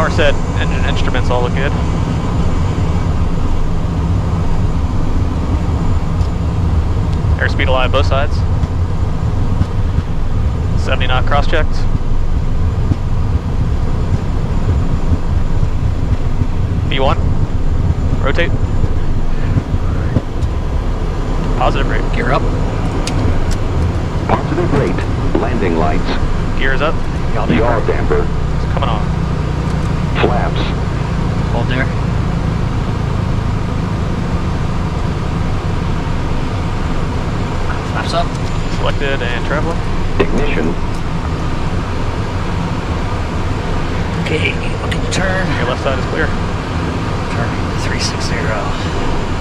Power set, engine instruments all look good. Airspeed alive both sides. 70 knot cross checked. V1. Rotate. Positive rate. Gear up. Positive rate. Landing lights. Gears up. Yaw damper. It's coming on. Flaps. Hold there. Flaps up. Selected and traveling. Ignition. Okay, looking to turn. Your left side is clear. Turning 360.